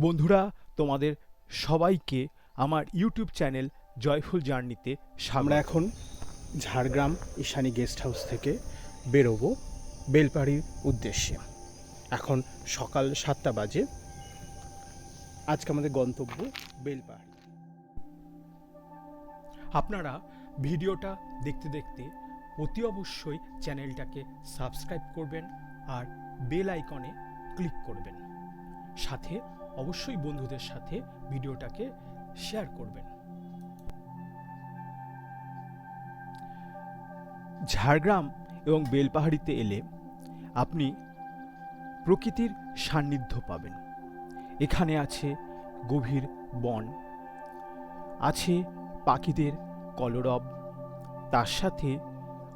বন্ধুরা, তোমাদের সবাইকে আমার ইউটিউব চ্যানেল জয়ফুল জার্নিতে আমরা এখন ঝাড়গ্রাম ঈশানী গেস্ট হাউস থেকে বেরোবো বেলপাহাড়ির উদ্দেশ্যে। এখন সকাল 7টা বাজে। আজকে আমাদের গন্তব্য বেলপাহাড়ি। আপনারা ভিডিওটা দেখতে দেখতে অতি অবশ্যই চ্যানেলটাকে সাবস্ক্রাইব করবেন আর বেল আইকনে ক্লিক করবেন। সাথে অবশ্যই বন্ধুদের সাথে ভিডিওটাকে শেয়ার করবেন। ঝাড়গ্রাম এবং বেলপাহাড়িতে এলে আপনি প্রকৃতির সান্নিধ্য পাবেন। এখানে আছে গভীর বন, আছে পাখিদের কলরব, তার সাথে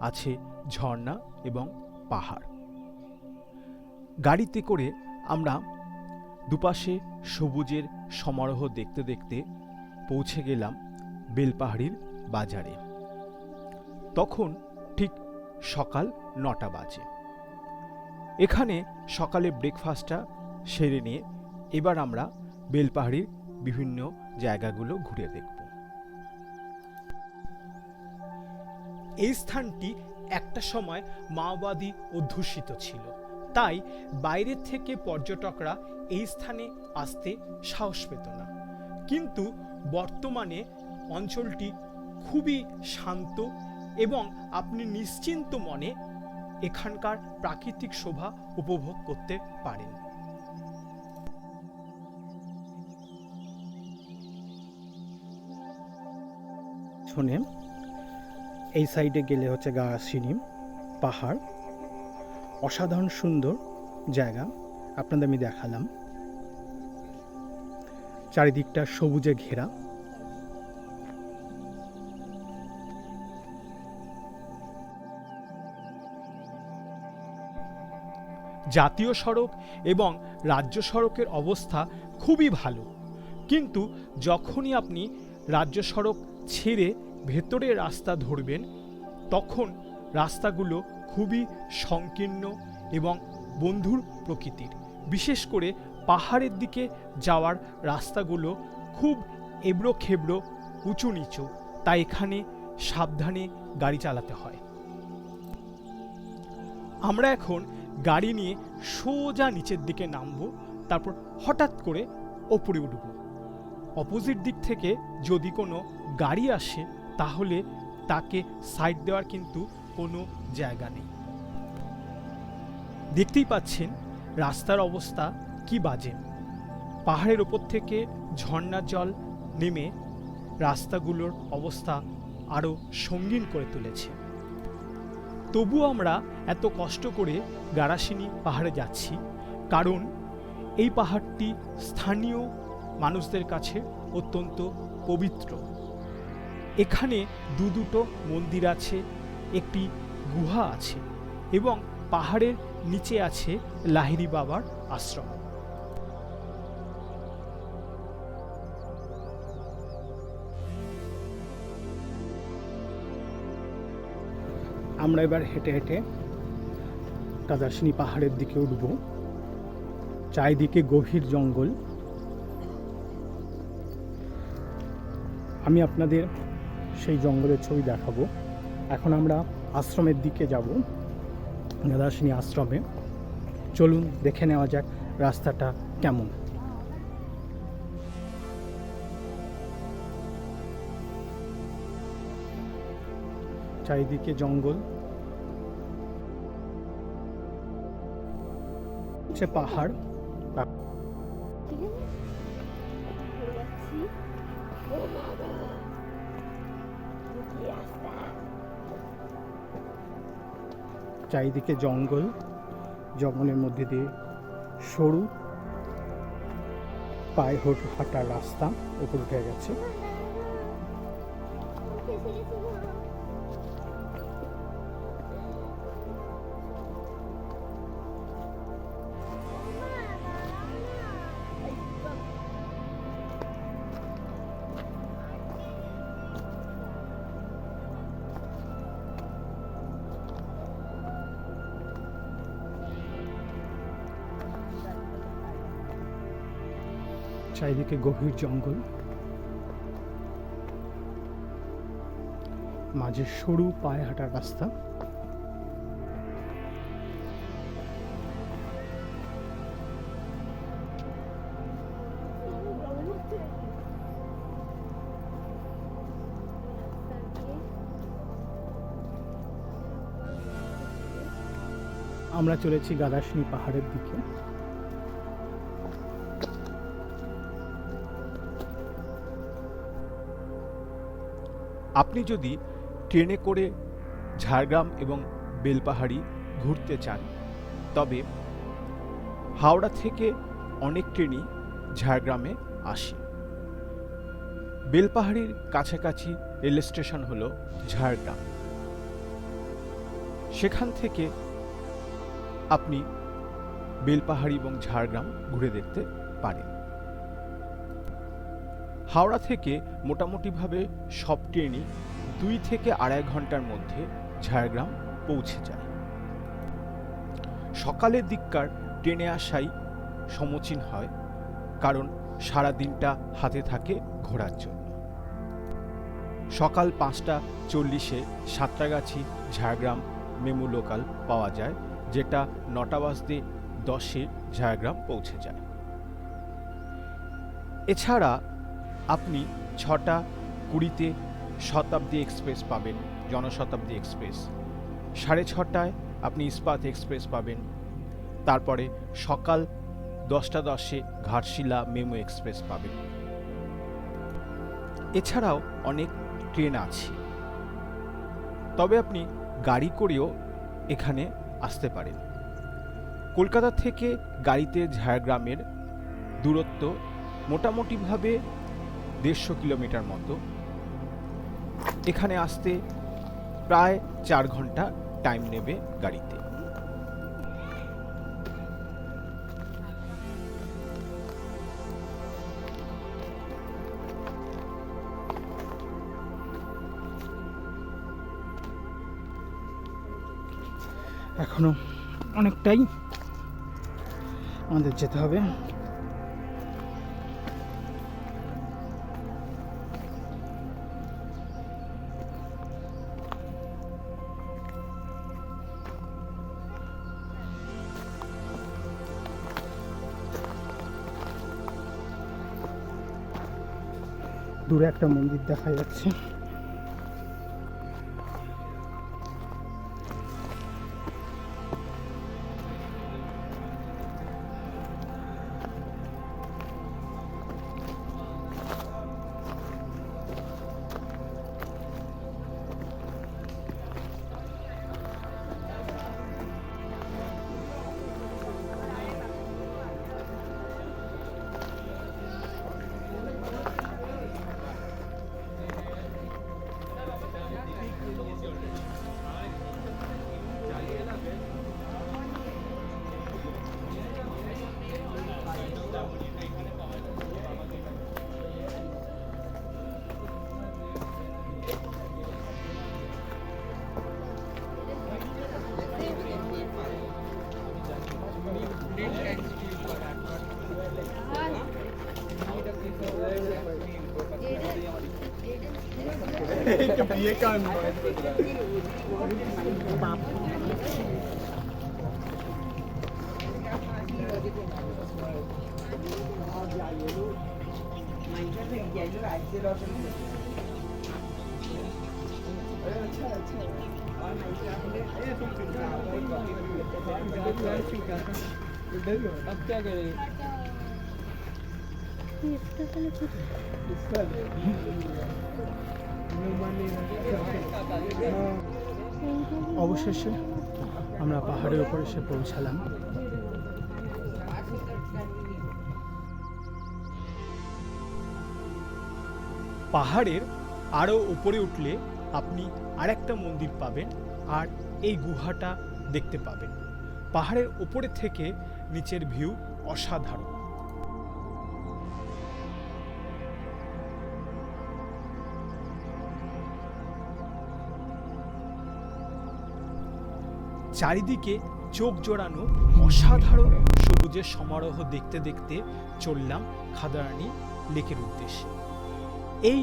আছে ঝর্ণা এবং পাহাড়। গাড়িতে করে আমরা দুপাশে সবুজের সমারোহ দেখতে দেখতে পৌঁছে গেলাম বেলপাহাড়ির বাজারে। তখন ঠিক সকাল 9টা বাজে। এখানে সকালে ব্রেকফাস্টটা সেরে নিয়ে এবার আমরা বেলপাহাড়ির বিভিন্ন জায়গাগুলো ঘুরে দেখব। এই স্থানটি একটা সময় মাওবাদী অধ্যুষিত ছিল, তাই বাইরের থেকে পর্যটকরা এই স্থানে আসতে সাহস পেত না। কিন্তু বর্তমানে অঞ্চলটি খুবই শান্ত এবং আপনি নিশ্চিন্ত মনে এখানকার প্রাকৃতিক শোভা উপভোগ করতে পারেন। শোনেন, এই সাইডে গেলে হচ্ছে গাছিনি পাহাড়, অসাধারণ সুন্দর জায়গা আপনাদের আমি দেখালাম। চারিদিকটা সবুজে ঘেরা। জাতীয় সড়ক এবং রাজ্য সড়কের অবস্থা খুবই ভালো, কিন্তু যখনই আপনি রাজ্য সড়ক ছেড়ে ভেতরে রাস্তা ধরবেন তখন রাস্তাগুলো খুবই সংকীর্ণ এবং বন্ধুর প্রকৃতির। বিশেষ করে পাহাড়ের দিকে যাওয়ার রাস্তাগুলো খুব এবড়ো খেবড়ো, উঁচু নিচু, তাই এখানে সাবধানে গাড়ি চালাতে হয়। আমরা এখন গাড়ি নিয়ে সোজা নিচের দিকে নামবো, তারপর হঠাৎ করে ওপরে উঠব। অপোজিট দিক থেকে যদি কোনো গাড়ি আসে তাহলে তাকে সাইড দেওয়ার কিন্তু কোনো জায়গা নেই। দেখতেই পাচ্ছেন রাস্তার অবস্থা কি বাজে। পাহাড়ের ওপর থেকে ঝর্ণার জল নেমে রাস্তাগুলোর অবস্থা আরও সঙ্গীন করে তুলেছে। তবুও আমরা এত কষ্ট করে গারাসিনী পাহাড়ে যাচ্ছি, কারণ এই পাহাড়টি স্থানীয় মানুষদের কাছে অত্যন্ত পবিত্র। এখানে দুটো মন্দির আছে, একটি গুহা আছে এবং পাহাড়ের নিচে আছে লাহিড়ী বাবার আশ্রম। আমরা এবার হেঁটে হেঁটে কাদাসিনী পাহাড়ের দিকে উঠব। চারিদিকে গভীর জঙ্গল। আমি আপনাদের সেই জঙ্গলের ছবি দেখাবো। এখন আমরা আশ্রমের দিকে যাব, কাদাসিনী আশ্রমে। চলুন দেখে নেওয়া যাক রাস্তাটা কেমন। চারিদিকে জঙ্গল, পাহাড়। চারিদিকে জঙ্গল, জঙ্গলের মধ্যে দিয়ে সরু পায়ে হাঁটার রাস্তা উপর উঠে গেছে। চারিদিকে গভীর জঙ্গল, মাঝে সরু পায়ে হাঁটার রাস্তা। আমরা চলেছি গাদাসিনী পাহাড়ের দিকে। আপনি যদি ট্রেনে করে ঝাড়গ্রাম এবং বেলপাহাড়ি ঘুরতে চান তবে হাওড়া থেকে অনেক ট্রেনই ঝাড়গ্রামে আসে। বেলপাহাড়ির কাছাকাছি রেল স্টেশন হলো ঝাড়গ্রাম। সেখান থেকে আপনি বেলপাহাড়ি এবং ঝাড়গ্রাম ঘুরে দেখতে পারেন। হাওড়া থেকে মোটামুটিভাবে সব ট্রেনই 2 থেকে 2.5 ঘন্টার মধ্যে ঝাড়গ্রাম পৌঁছে যায়। সকালের দিককার ট্রেনে আসাই সমীচীন হয়, কারণ সারা দিনটা হাতে থাকে ঘোরার জন্য। সকাল 5:40-এ সাঁতরাগাছি ঝাড়গ্রাম মেমু লোকাল পাওয়া যায়, যেটা 9:10-এ ঝাড়গ্রাম পৌঁছে যায়। এছাড়া আপনি 6:20-তে শতাব্দী এক্সপ্রেস পাবেন, জনশতাব্দী এক্সপ্রেস। 6:30টায় আপনি ইস্পাত এক্সপ্রেস পাবেন। তারপরে সকাল 10:10-এ ঘাটশিলা মেমু এক্সপ্রেস পাবেন। এছাড়াও অনেক ট্রেন আছে, তবে আপনি গাড়ি করেও এখানে আসতে পারেন। কলকাতা থেকে গাড়িতে ঝাড়গ্রামের দূরত্ব মোটামুটিভাবে 150 কিলোমিটার মতো। এখানে আসতে প্রায় 4 ঘন্টা টাইম নেবে গাড়িতে। এখনো অনেকটাই আমাদের যেতে হবে। দূরে একটা মন্দির দেখা যাচ্ছে। अब क्या करें? অবশেষে আমরা পাহাড়ের উপর এসে পৌঁছালাম। পাহাড়ের আরও উপরে উঠলে আপনি আরেকটা মন্দির পাবেন আর এই গুহাটা দেখতে পাবেন। পাহাড়ের উপরে থেকে নিচের ভিউ অসাধারণ। চারিদিকে চোখ জোড়ানো অসাধারণ সবুজের সমারোহ দেখতে দেখতে চললাম খাদারানি লেকের উদ্দেশ্যে। এই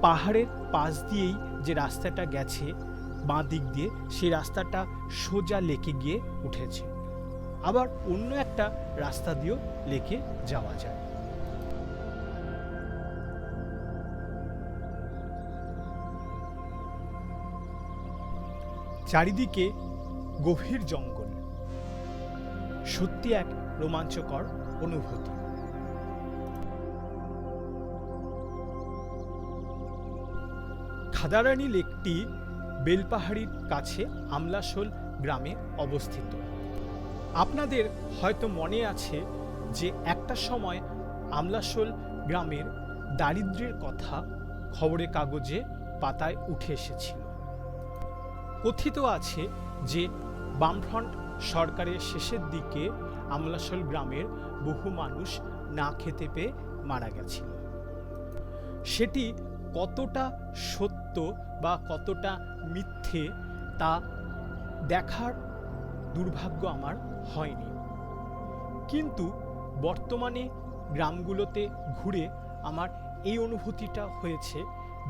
পাহাড়ের পাশ দিয়েই যে রাস্তাটা গেছে বাঁ দিক দিয়ে, সেই রাস্তাটা সোজা লেকে গিয়ে উঠেছে। আবার অন্য একটা রাস্তা দিয়েও লেকে যাওয়া যায়। চারিদিকে গভীর জঙ্গল, সত্যি এক রোমাঞ্চকর অনুভূতি। খাদারানি লেকটি বেলপাহাড়ির কাছে আমলাশোল গ্রামে অবস্থিত। আপনাদের হয়তো মনে আছে যে একটা সময় আমলাশোল গ্রামের দারিদ্র্যের কথা খবরের কাগজে পাতায় উঠে এসেছিল। কথিত আছে যে বামফ্রন্ট সরকারের শেষের দিকে আমলাশোল গ্রামের বহু মানুষ না খেতে পেয়ে মারা গেছিল। সেটি কতটা সত্য বা কতটা মিথ্যে তা দেখার দুর্ভাগ্য আমার হয়নি, কিন্তু বর্তমানে গ্রামগুলোতে ঘুরে আমার এই অনুভূতিটা হয়েছে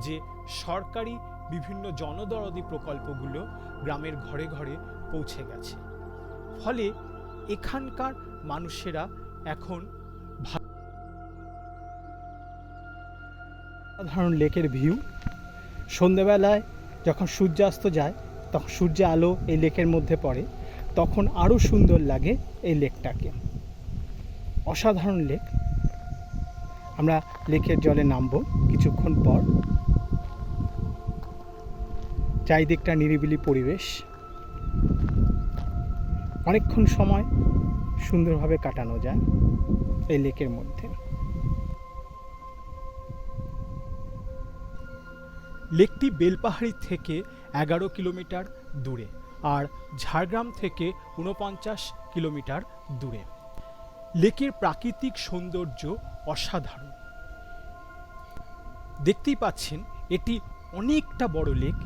যে সরকারি বিভিন্ন জনদরদি প্রকল্পগুলো গ্রামের ঘরে ঘরে পৌঁছে গেছে। ফলে এখানকার মানুষেরা এখন সাধারণ লেকের ভিউ, সন্ধ্যাবেলায় যখন সূর্যাস্ত যায় তখন সূর্যের আলো এই লেকের মধ্যে পড়ে, তখন আরও সুন্দর লাগে এই লেকটাকে। অসাধারণ লেক। আমরা লেকের জলে নামবো কিছুক্ষণ পর। চারিদিকটা নিরিবিলি পরিবেশ, অনেকক্ষণ সময় সুন্দরভাবে কাটানো যায় এই লেকের মধ্যে। লেকটি বেলপাহাড়ি থেকে 11 কিলোমিটার দূরে আর ঝাড়গ্রাম থেকে 49 কিলোমিটার দূরে। লেকের প্রাকৃতিক সৌন্দর্য অসাধারণ। দেখতেই পাচ্ছেন এটি অনেকটা বড় লেক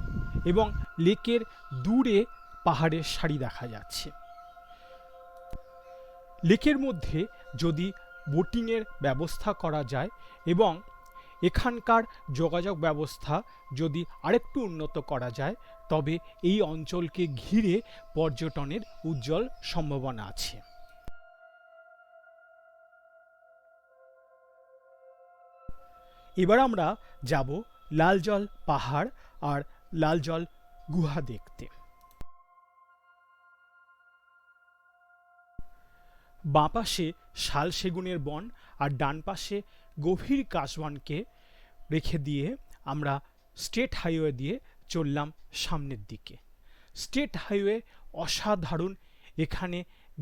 এবং লেকের দূরে পাহাড়ের সারি দেখা যাচ্ছে। লেকের মধ্যে যদি বোটিংয়ের ব্যবস্থা করা যায় এবং এখানকার যোগাযোগ ব্যবস্থা যদি আরেকটু উন্নত করা যায়, তবে এই অঞ্চলকে ঘিরে পর্যটনের উজ্জ্বল সম্ভাবনা আছে। এবার আমরা যাব লালজল পাহাড় আর লালজল গুহা দেখতে। বাঁ পাশে শাল সেগুনের বন আর ডান পাশে গভীর কাশবনকে রেখে দিয়ে আমরা স্টেট হাইওয়ে দিয়ে চললাম সামনের দিকে। স্টেট হাইওয়ে অসাধারণ, এখানে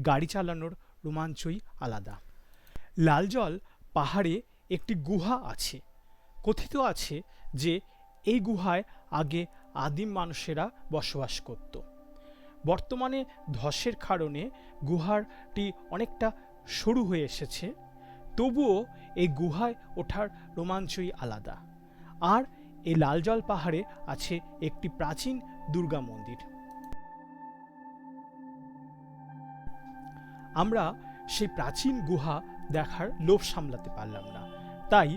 গাড়ি চালানোর রোমাঞ্চই আলাদা। লালজল পাহাড়ে একটি গুহা আছে। কথিত আছে যে এই গুহায় আগে আদিম মানুষেরা বসবাস করত। বর্তমানে ধসের কারণে গুহাটি অনেকটা সরু হয়ে এসেছে, তবুও এই গুহায় ওঠার রোমাঞ্চই আলাদা। আর এই লালজল পাহাড়ে আছে একটি প্রাচীন দুর্গা মন্দির। আমরা সেই প্রাচীন গুহা দেখার লোভ সামলাতে পারলাম না, তাই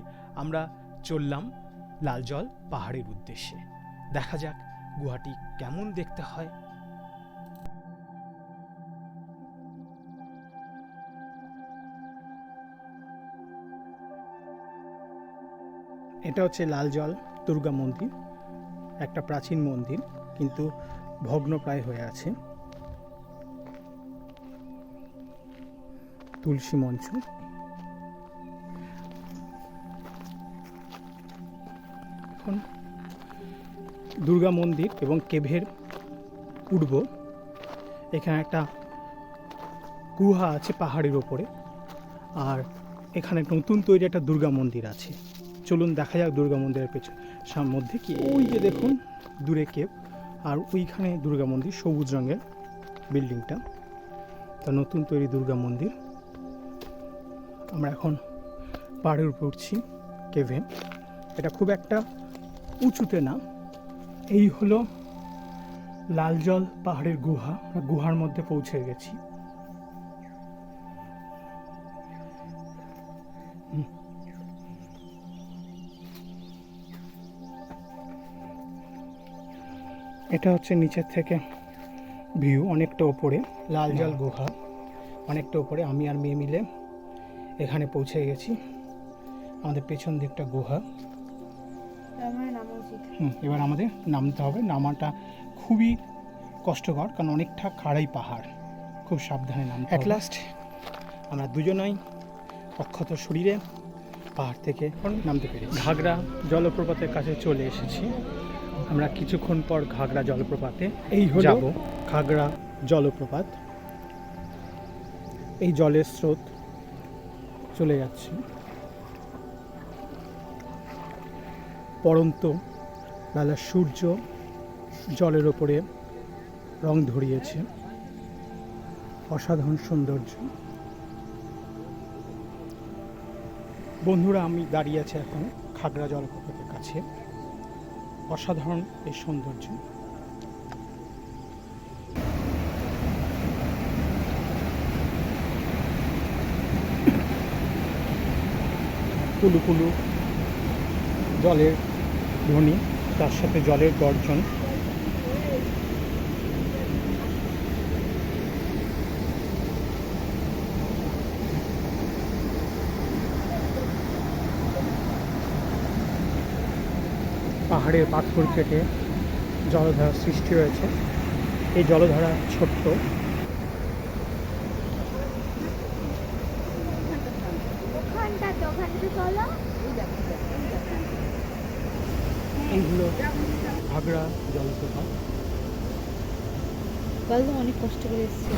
আমরা চললাম লালজল পাহাড়ের উদ্দেশ্যে। দেখা যাক গুহাটি কেমন দেখতে হয়। এটা হচ্ছে লালজল দুর্গা মন্দির, একটা প্রাচীন মন্দির কিন্তু ভগ্নপ্রায় হয়ে আছে। তুলসী মঞ্চ, এখন দুর্গা মন্দির এবং কেভের উঠব। এখানে একটা গুহা আছে পাহাড়ের ওপরে, আর এখানে নতুন তৈরি একটা দুর্গা মন্দির আছে। চলুন দেখা যাক দুর্গা মন্দিরের মধ্যে কি। ওই যে দেখুন দূরে কেভ, আর ওইখানে দুর্গা মন্দির, সবুজ রঙের বিল্ডিংটা, তা নতুন তৈরি দুর্গা মন্দির। আমরা এখন পাহাড়ের উপর উঠছি কেভে। এটা খুব একটা উঁচুতে না, এই হলো লালজল পাহাড়ের গুহা, আমরা গুহার মধ্যে পৌঁছে গেছি। এটা হচ্ছে নিচের থেকে ভিউ, অনেকটা ওপরে লালজল গুহা, অনেকটা ওপরে। আমি আর মেয়ে মিলে এখানে পৌঁছে গেছি। আমাদের পেছন দিকটা গুহা। এবার আমাদের নামতে হবে। নামাটা খুবই কষ্টকর, কারণ অনেকটা খাড়াই পাহাড়, খুব সাবধানে নামতে হবে। অ্যাট লাস্ট আমরা দুজনেই অক্ষত শরীরে পাহাড় থেকে নামতে পেরেছি। ঘাগরা জলপ্রপাতের কাছে চলে এসেছি আমরা। কিছুক্ষণ পর ঘাগরা জলপ্রপাতে এই যাব। ঘাগরা জলপ্রপাত, এই জলের স্রোত চলে যাচ্ছে। পড়ন্ত বেলা সূর্য জলের ওপরে রং ধরিয়েছে, অসাধারণ সৌন্দর্য। বন্ধুরা, আমি দাঁড়িয়ে আছি এখন ঘাগরা জলপ্রপাতের কাছে। অসাধারণ এই সৌন্দর্য। কুলু কুলু জলের ধ্বনি, তার সাথে জলের গর্জন। পাহাড়ের পাথর কেটে জলধারা সৃষ্টি হয়েছে। এই জলধারা ছোট্ট, এইগুলো ঘাগরা জলপ্রপাত। অনেক কষ্ট করে এসেছি।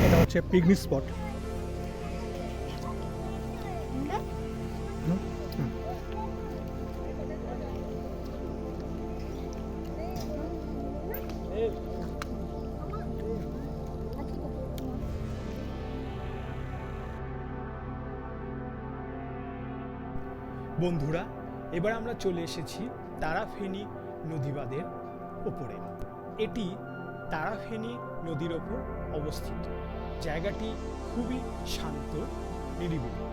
এটা হচ্ছে পিকনিক স্পট। বন্ধুরা, এবার আমরা চলে এসেছি তারাফেনী নদীবাঁধের ওপরে। এটি তারাফেনী নদীর ওপর অবস্থিত। জায়গাটি খুবই শান্ত, নিরিবিলি।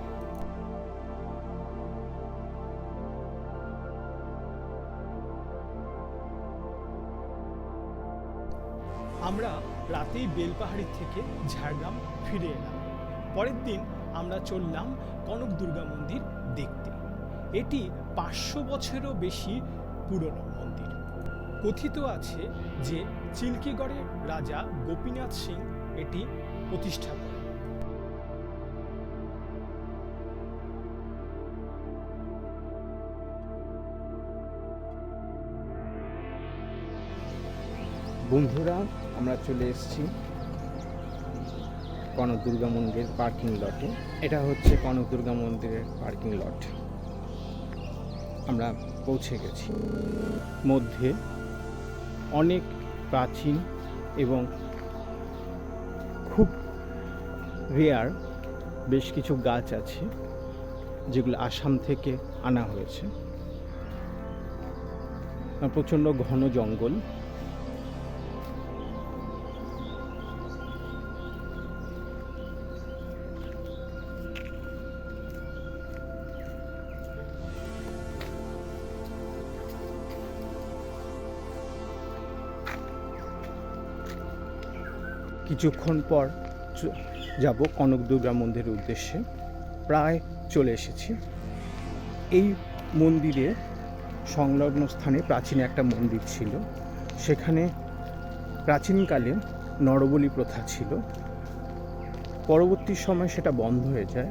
আমরা রাতেই বেলপাহাড়ি থেকে ঝাড়গ্রাম ফিরে এলাম। পরের দিন আমরা চললাম কনক দুর্গা মন্দির দেখতে। এটি 500 বছরেরও বেশি পুরনো মন্দির। কথিত আছে যে চিল্কিগড়ের রাজা গোপীনাথ সিং এটি প্রতিষ্ঠা করেন। বন্ধুরা, আমরা চলে এসেছি কনক দুর্গা মন্দিরের পার্কিং লটে। এটা হচ্ছে কনক দুর্গা মন্দিরের পার্কিং লট। আমরা পৌঁছে গেছি। মধ্যে অনেক প্রাচীন এবং খুব রেয়ার বেশ কিছু গাছ আছে, যেগুলো আসাম থেকে আনা হয়েছে। প্রচণ্ড ঘন জঙ্গল। কিছুক্ষণ পর যাব কনক দুর্গা মন্দিরের উদ্দেশ্যে। প্রায় চলে এসেছি। এই মন্দিরে সংলগ্ন স্থানে প্রাচীন একটা মন্দির ছিল। সেখানে প্রাচীনকালে নরবলি প্রথা ছিল। পরবর্তী সময় সেটা বন্ধ হয়ে যায়,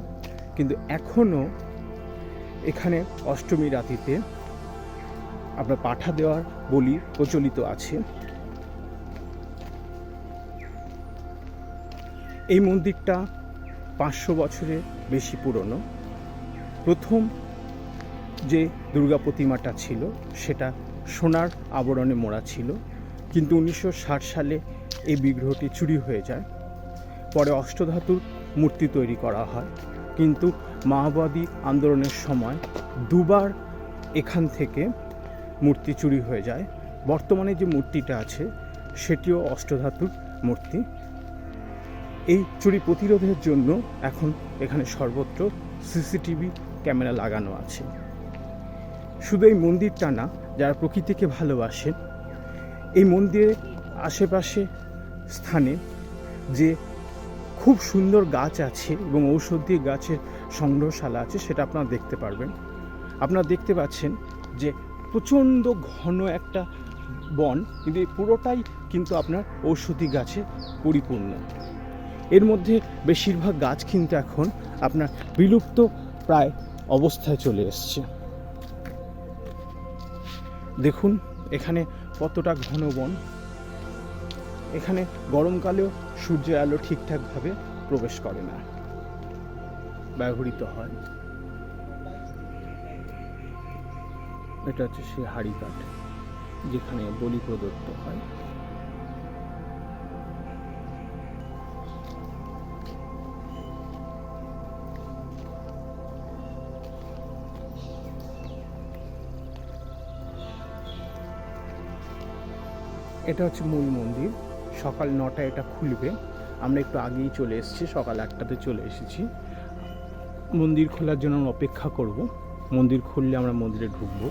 কিন্তু এখনও এখানে অষ্টমী রাতিতে আপনার পাঠা দেওয়ার বলি প্রচলিত আছে। এই মন্দিরটা 500 বছরের বেশি পুরনো। প্রথম যে দুর্গা প্রতিমাটা ছিল সেটা সোনার আবরণে মোড়া ছিল, কিন্তু 1960 সালে এই বিগ্রহটি চুরি হয়ে যায়। পরে অষ্টধাতুর মূর্তি তৈরি করা হয়, কিন্তু মাওবাদী আন্দোলনের সময় দুবার এখান থেকে মূর্তি চুরি হয়ে যায়। বর্তমানে যে মূর্তিটা আছে সেটিও অষ্টধাতুর মূর্তি। এই চুরি প্রতিরোধের জন্য এখন এখানে সর্বত্র সিসিটিভি ক্যামেরা লাগানো আছে। শুধু এই মন্দিরটা না, যারা প্রকৃতিকে ভালোবাসেন, এই মন্দিরের আশেপাশে স্থানে যে খুব সুন্দর গাছ আছে এবং ঔষধি গাছের সংগ্রহশালা আছে সেটা আপনারা দেখতে পারবেন। আপনারা দেখতে পাচ্ছেন যে প্রচণ্ড ঘন একটা বন, কিন্তু এই পুরোটাই কিন্তু আপনার ঔষধি গাছে পরিপূর্ণ। এর মধ্যে বেশিরভাগ গাছ কিন্তু এখন আপনার বিলুপ্ত প্রায় অবস্থায় চলে এসছে। দেখুন এখানে কতটা ঘন বন। এখানে গরমকালেও সূর্যের আলো ঠিকঠাকভাবে প্রবেশ করে না, ব্যবহৃত হয়। এটা হচ্ছে সেই হাড়িকাঠ যেখানে বলি প্রদত্ত হয়। এটা হচ্ছে মূল মন্দির। সকাল 9টায় এটা খুলবে। আমরা একটু আগেই চলে এসেছি, সকাল 8টাতে চলে এসেছি। মন্দির খোলার জন্য আমরা অপেক্ষা করব। মন্দির খুললে আমরা মন্দিরে ঢুকব।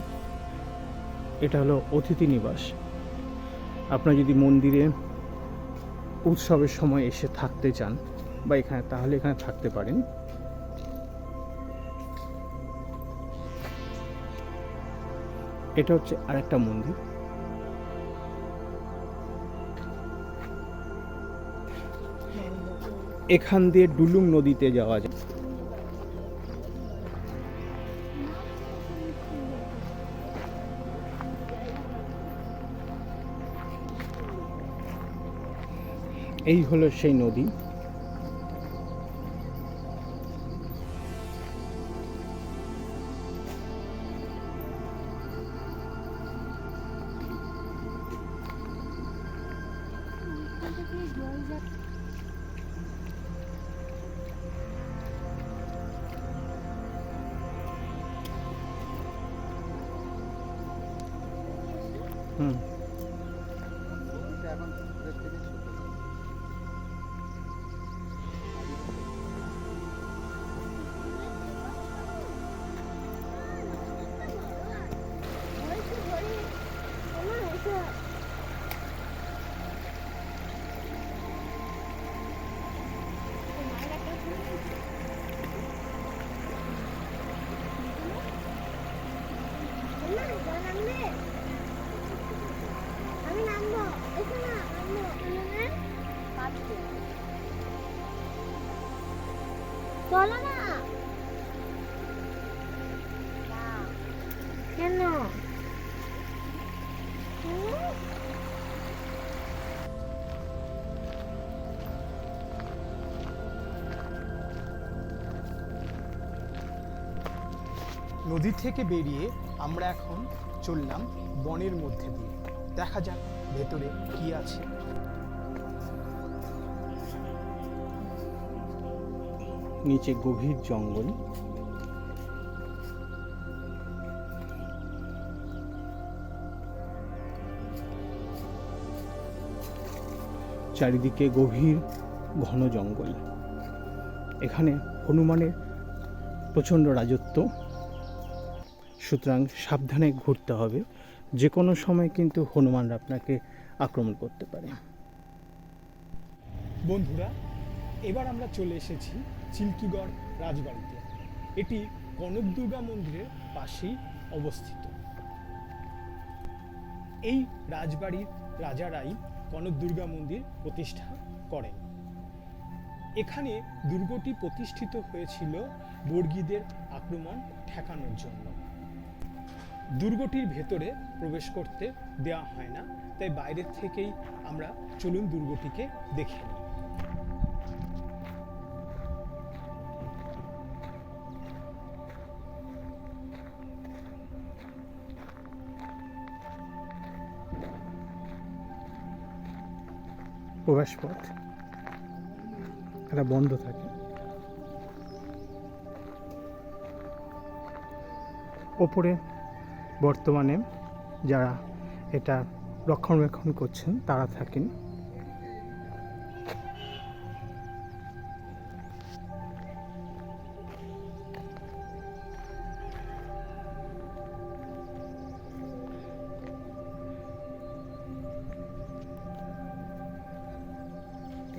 এটা হলো অতিথি নিবাস। আপনারা যদি মন্দিরে উৎসবের সময় এসে থাকতে চান বা এখানে, তাহলে এখানে থাকতে পারেন। এটা হচ্ছে আরেকটা মন্দির। এখান দিয়ে ডুলুং নদীতে যাওয়া যায়। এই হলো সেই নদী। চলো না কেন? নদী থেকে বেরিয়ে আমরা এখন চললাম বনের মধ্যে দিয়ে। দেখা যাক ভেতরে কি আছে। নিচে গভীর জঙ্গল। চারিদিকে গভীর ঘন জঙ্গল। এখানে হনুমানের প্রচণ্ড রাজত্ব, সুতরাং সাবধানে ঘুরতে হবে। যে কোনো সময় কিন্তু হনুমানরা আপনাকে আক্রমণ করতে পারে। বন্ধুরা, এবার আমরা চলে এসেছি চিল্কিগড় রাজবাড়িতে। এটি কনক দুর্গা মন্দিরের পাশেই অবস্থিত। এই রাজবাড়ির রাজারাই কনক দুর্গা মন্দির প্রতিষ্ঠা করেন। এখানে দুর্গটি প্রতিষ্ঠিত হয়েছিল বর্গীদের আক্রমণ ঠেকানোর জন্য। দুর্গটির ভেতরে প্রবেশ করতে দেওয়া হয় না, তাই বাইরের থেকেই আমরা চলুন দুর্গটিকে দেখে নিই। প্রবেশ পথ, এটা বন্ধ থাকে। ওপরে বর্তমানে যারা এটা রক্ষণাবেক্ষণ করছেন তারা থাকেন।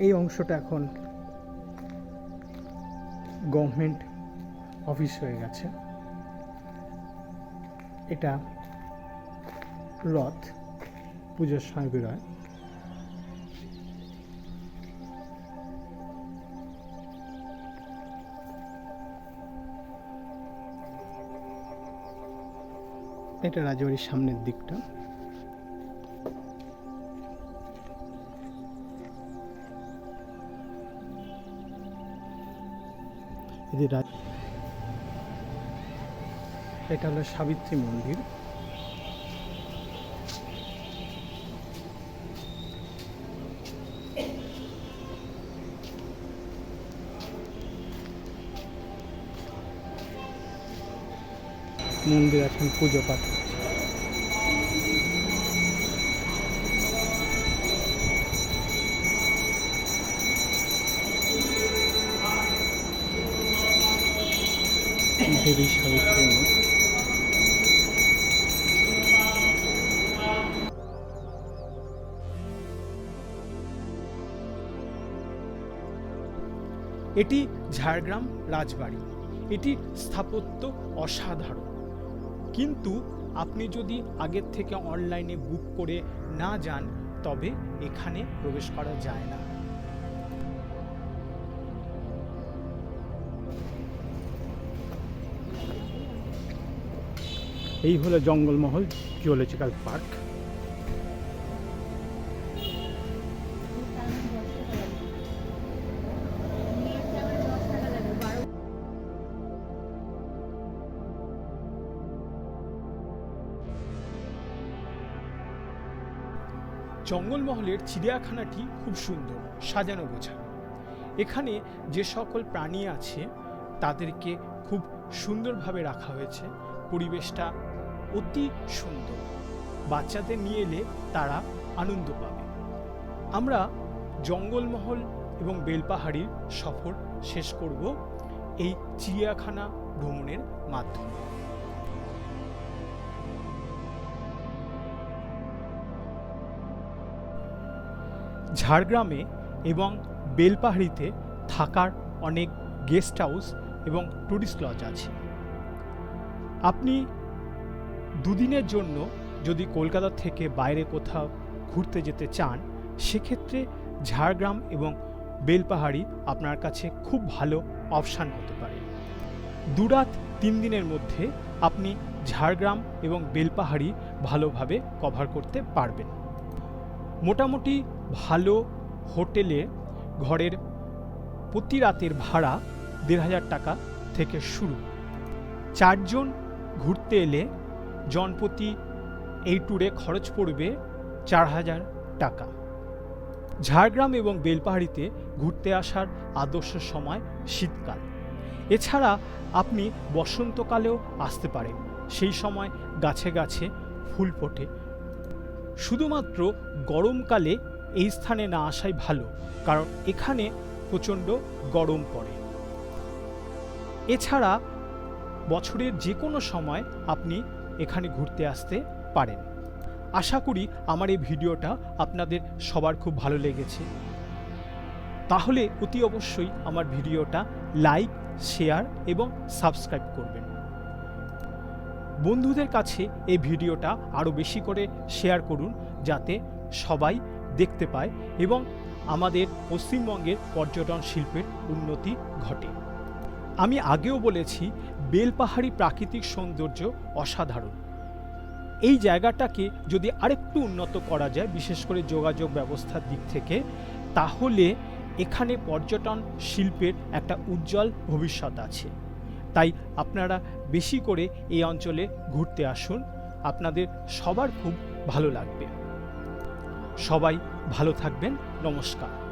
এই অংশটা এখন গভর্নমেন্ট অফিস হয়ে গেছে। এটা রথ পুজোর সময় বেরোয়। এটা রাজবাড়ির সামনের দিকটা। এটা হলো সাবিত্রী মন্দির। মন্দির এখন পুজো পাঠ হচ্ছে। দেবী সাবিত্রী মঠ। এটি ঝাড়গ্রাম রাজবাড়ি। এটির স্থাপত্য অসাধারণ, কিন্তু আপনি যদি আগের থেকে অনলাইনে বুক করে না যান তবে এখানে প্রবেশ করা যায় না। এই হলো জঙ্গলমহল জুলজিক্যাল পার্ক। জঙ্গলমহলের চিড়িয়াখানাটি খুব সুন্দর, সাজানো গোছানো। এখানে যে সকল প্রাণী আছে তাদেরকে খুব সুন্দরভাবে রাখা হয়েছে। পরিবেশটা অতি সুন্দর, বাচ্চাদের নিয়ে এলে তারা আনন্দ পাবে। আমরা জঙ্গলমহল এবং বেলপাহাড়ির সফর শেষ করব এই চিড়িয়াখানা ভ্রমণের মাধ্যমে। ঝাড়গ্রামে এবং বেলপাহাড়িতে থাকার অনেক গেস্ট হাউস এবং টুরিস্ট লজ আছে। আপনি দুদিনের জন্য যদি কলকাতা থেকে বাইরে কোথাও ঘুরতে যেতে চান, সেক্ষেত্রে ঝাড়গ্রাম এবং বেলপাহাড়ি আপনার কাছে খুব ভালো অপশান হতে পারে। 2 রাত 3 দিনের মধ্যে আপনি ঝাড়গ্রাম এবং বেলপাহাড়ি ভালোভাবে কভার করতে পারবেন। মোটামুটি ভালো হোটেলে ঘরের প্রতি রাতের ভাড়া 1500 টাকা থেকে শুরু। 4 জন ঘুরতে এলে জনপ্রতি এই ট্যুরে খরচ পড়বে 4000 টাকা। ঝাড়গ্রাম এবং বেলপাহাড়িতে ঘুরতে আসার আদর্শ সময় শীতকাল। এছাড়া আপনি বসন্তকালেও আসতে পারেন, সেই সময় গাছে গাছে ফুল ফোটে। শুধুমাত্র গরমকালে এই স্থানে না আসাই ভালো, কারণ এখানে প্রচণ্ড গরম পড়ে। এছাড়া বছরের যে কোনো সময় আপনি এখানে ঘুরতে আসতে পারেন। আশা করি আমার এই ভিডিওটা আপনাদের সবার খুব ভালো লেগেছে। তাহলে অতি অবশ্যই আমার ভিডিওটা লাইক, শেয়ার এবং সাবস্ক্রাইব করবেন। বন্ধুদের কাছে এই ভিডিওটা আরও বেশি করে শেয়ার করুন, যাতে সবাই দেখতে পায় এবং আমাদের পশ্চিমবঙ্গের পর্যটন শিল্পের উন্নতি ঘটে। আমি আগেও বলেছি, বেলপাহাড়ি প্রাকৃতিক সৌন্দর্য অসাধারণ। এই জায়গাটাকে যদি আরেকটু উন্নত করা যায়, বিশেষ করে যোগাযোগ ব্যবস্থার দিক থেকে, তাহলে এখানে পর্যটন শিল্পের একটা উজ্জ্বল ভবিষ্যৎ আছে। তাই আপনারা বেশি করে এই অঞ্চলে ঘুরতে আসুন, আপনাদের সবার খুব ভালো লাগবে। সবাই ভালো থাকবেন। নমস্কার।